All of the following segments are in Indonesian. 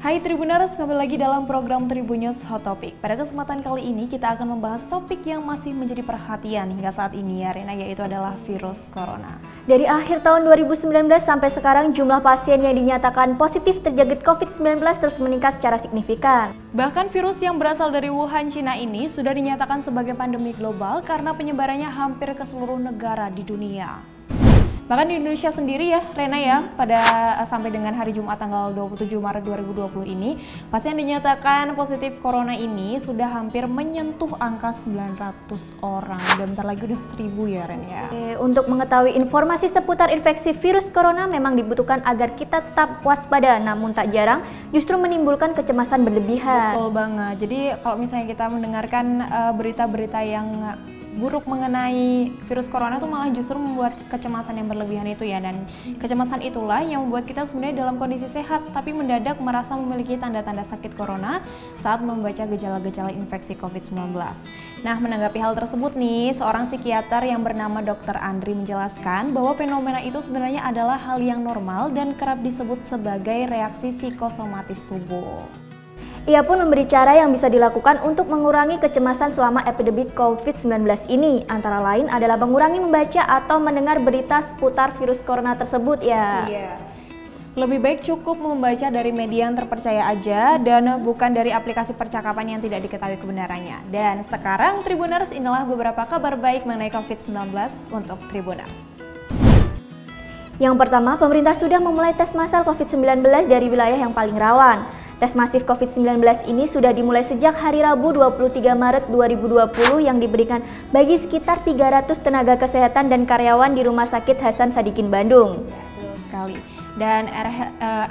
Hai Tribuners, kembali lagi dalam program Tribun News Hot Topic. Pada kesempatan kali ini kita akan membahas topik yang masih menjadi perhatian hingga saat ini ya Rena, yaitu adalah virus corona. Dari akhir tahun 2019 sampai sekarang jumlah pasien yang dinyatakan positif terjangkit COVID-19 terus meningkat secara signifikan. Bahkan virus yang berasal dari Wuhan, Cina ini sudah dinyatakan sebagai pandemi global karena penyebarannya hampir ke seluruh negara di dunia. Bahkan di Indonesia sendiri ya Rena ya, pada sampai dengan hari Jumat tanggal 27 Maret 2020 ini, pasien dinyatakan positif corona ini sudah hampir menyentuh angka 900 orang. Dan bentar lagi udah 1000 ya Ren ya. Untuk mengetahui informasi seputar infeksi virus corona memang dibutuhkan agar kita tetap waspada, namun tak jarang justru menimbulkan kecemasan berlebihan. Betul banget, jadi kalau misalnya kita mendengarkan berita-berita yang buruk mengenai virus corona itu malah justru membuat kecemasan yang berlebihan itu ya, dan kecemasan itulah yang membuat kita sebenarnya dalam kondisi sehat tapi mendadak merasa memiliki tanda-tanda sakit corona saat membaca gejala-gejala infeksi COVID-19. Nah, menanggapi hal tersebut nih, seorang psikiater yang bernama Dr. Andri menjelaskan bahwa fenomena itu sebenarnya adalah hal yang normal dan kerap disebut sebagai reaksi psikosomatis tubuh. Ia pun memberi cara yang bisa dilakukan untuk mengurangi kecemasan selama epidemi COVID-19 ini. Antara lain adalah mengurangi membaca atau mendengar berita seputar virus corona tersebut ya. Iya. Lebih baik cukup membaca dari media yang terpercaya aja dan bukan dari aplikasi percakapan yang tidak diketahui kebenarannya. Dan sekarang Tribuners, inilah beberapa kabar baik mengenai COVID-19 untuk Tribuners. Yang pertama, pemerintah sudah memulai tes massal COVID-19 dari wilayah yang paling rawan. Tes masif COVID-19 ini sudah dimulai sejak hari Rabu 23 Maret 2020 yang diberikan bagi sekitar 300 tenaga kesehatan dan karyawan di Rumah Sakit Hasan Sadikin Bandung. Betul sekali. Dan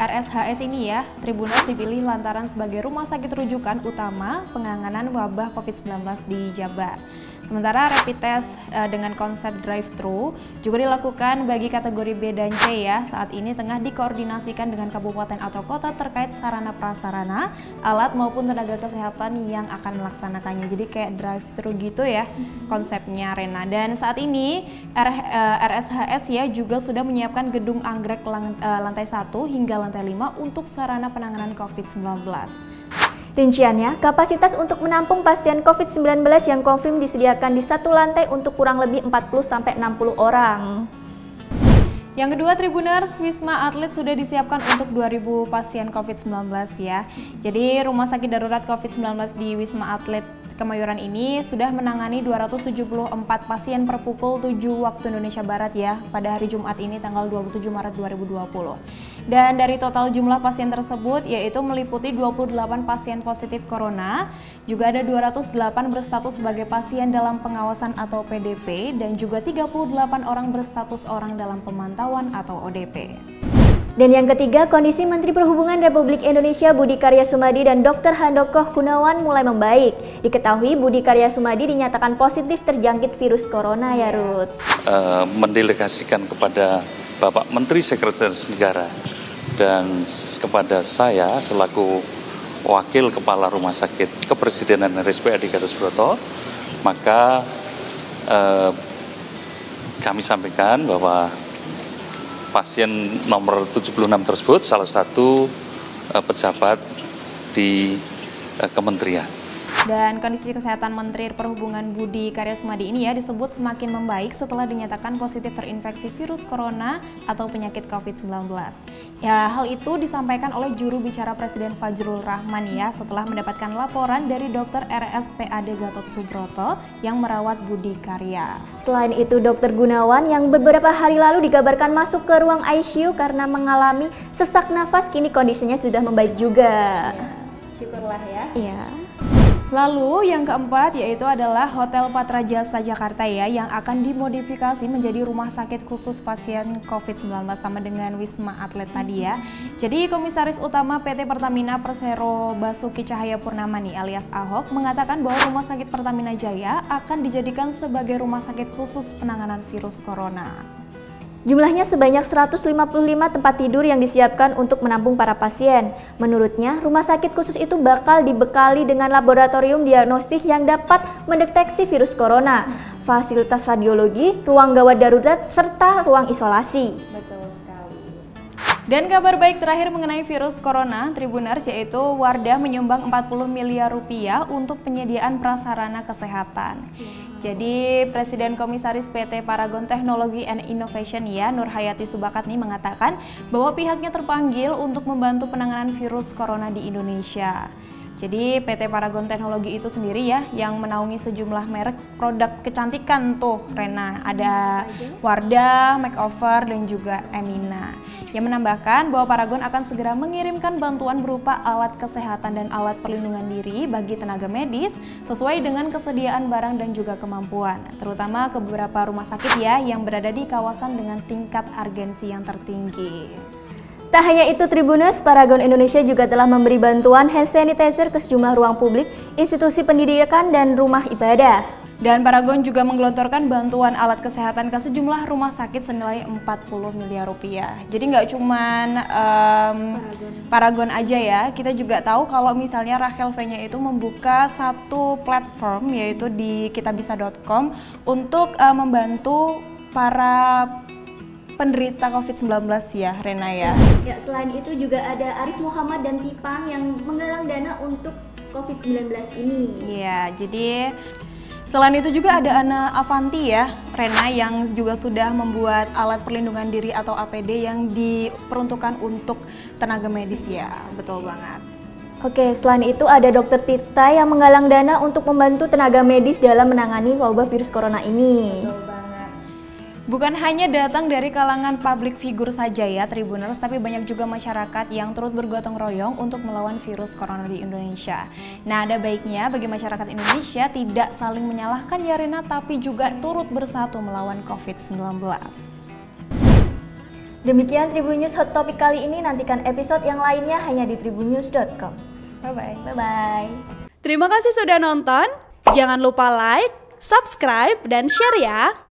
RSHS ini ya, Tribuners dipilih lantaran sebagai rumah sakit rujukan utama penanganan wabah COVID-19 di Jabar. Sementara rapid test dengan konsep drive-thru juga dilakukan bagi kategori B dan C ya. Saat ini tengah dikoordinasikan dengan kabupaten atau kota terkait sarana prasarana, alat maupun tenaga kesehatan yang akan melaksanakannya. Jadi kayak drive-thru gitu ya konsepnya Rena. Dan saat ini RSHS ya juga sudah menyiapkan gedung anggrek lantai 1 hingga lantai 5 untuk sarana penanganan COVID-19. Rinciannya, kapasitas untuk menampung pasien COVID-19 yang confirm disediakan di satu lantai untuk kurang lebih 40-60 orang. Yang kedua Tribuners, Wisma Atlet sudah disiapkan untuk 2000 pasien COVID-19 ya. Jadi Rumah Sakit Darurat COVID-19 di Wisma Atlet Kemayoran ini sudah menangani 274 pasien per pukul 7 waktu Indonesia Barat ya pada hari Jumat ini tanggal 27 Maret 2020. Dan dari total jumlah pasien tersebut yaitu meliputi 28 pasien positif corona, juga ada 208 berstatus sebagai pasien dalam pengawasan atau PDP dan juga 38 orang berstatus orang dalam pemantauan atau ODP. Dan yang ketiga, kondisi Menteri Perhubungan Republik Indonesia Budi Karya Sumadi dan Dr. Handoko Gunawan mulai membaik. Diketahui Budi Karya Sumadi dinyatakan positif terjangkit virus corona ya Ruth. Mendelegasikan kepada Bapak Menteri Sekretaris Negara dan kepada saya selaku Wakil Kepala Rumah Sakit Kepresidenan RSPAD Gatot Subroto, maka kami sampaikan bahwa pasien nomor 76 tersebut salah satu pejabat di kementerian. Dan kondisi kesehatan Menteri Perhubungan Budi Karya Sumadi ini ya disebut semakin membaik setelah dinyatakan positif terinfeksi virus corona atau penyakit COVID-19. Ya, hal itu disampaikan oleh juru bicara Presiden Fajrul Rahman ya setelah mendapatkan laporan dari dokter RSPAD Gatot Subroto yang merawat Budi Karya. Selain itu, Dr. Gunawan yang beberapa hari lalu dikabarkan masuk ke ruang ICU karena mengalami sesak nafas, kini kondisinya sudah membaik juga. Ya, syukurlah ya. Iya. Lalu yang keempat yaitu adalah Hotel Patra Jasa Jakarta ya yang akan dimodifikasi menjadi rumah sakit khusus pasien COVID-19 sama dengan Wisma Atlet tadi ya. Jadi Komisaris Utama PT Pertamina Persero Basuki Cahayapurnama nih alias Ahok mengatakan bahwa Rumah Sakit Pertamina Jaya akan dijadikan sebagai rumah sakit khusus penanganan virus corona. Jumlahnya sebanyak 155 tempat tidur yang disiapkan untuk menampung para pasien. Menurutnya, rumah sakit khusus itu bakal dibekali dengan laboratorium diagnostik yang dapat mendeteksi virus corona, fasilitas radiologi, ruang gawat darurat, serta ruang isolasi. Betul sekali. Dan kabar baik terakhir mengenai virus corona, Tribuners, yaitu Wardah menyumbang 40 miliar rupiah untuk penyediaan prasarana kesehatan. Jadi Presiden Komisaris PT Paragon Technology and Innovation Nur Hayati Subakatni mengatakan bahwa pihaknya terpanggil untuk membantu penanganan virus corona di Indonesia. Jadi PT Paragon Teknologi itu sendiri yang menaungi sejumlah merek produk kecantikan tuh, Rena. Ada Wardah, Makeover, dan juga Emina. Yang menambahkan bahwa Paragon akan segera mengirimkan bantuan berupa alat kesehatan dan alat perlindungan diri bagi tenaga medis sesuai dengan kesediaan barang dan juga kemampuan, terutama ke beberapa rumah sakit yang berada di kawasan dengan tingkat urgensi yang tertinggi. Tak hanya itu, Tribuners, Paragon Indonesia juga telah memberi bantuan hand sanitizer ke sejumlah ruang publik, institusi pendidikan, dan rumah ibadah. Dan Paragon juga menggelontorkan bantuan alat kesehatan ke sejumlah rumah sakit senilai 40 miliar rupiah. Jadi nggak cuman Paragon aja kita juga tahu kalau misalnya Rachel V-nya itu membuka satu platform yaitu di kitabisa.com untuk membantu para penderita COVID-19 Rena ya. Selain itu juga ada Arif Muhammad dan Tipang yang menggalang dana untuk COVID-19 ini. Iya, jadi selain itu juga ada Ana Avanti Rena, yang juga sudah membuat alat perlindungan diri atau APD yang diperuntukkan untuk tenaga medis betul banget. Oke, selain itu ada Dr. Tirta yang menggalang dana untuk membantu tenaga medis dalam menangani wabah virus corona ini. Betul banget. Bukan hanya datang dari kalangan public figure saja Tribuners, tapi banyak juga masyarakat yang turut bergotong royong untuk melawan virus corona di Indonesia. Nah, ada baiknya bagi masyarakat Indonesia tidak saling menyalahkan Rena, tapi juga turut bersatu melawan COVID-19. Demikian Tribun News Hot Topic kali ini, nantikan episode yang lainnya hanya di tribunnews.com. Bye-bye. Bye-bye. Terima kasih sudah nonton. Jangan lupa like, subscribe, dan share ya.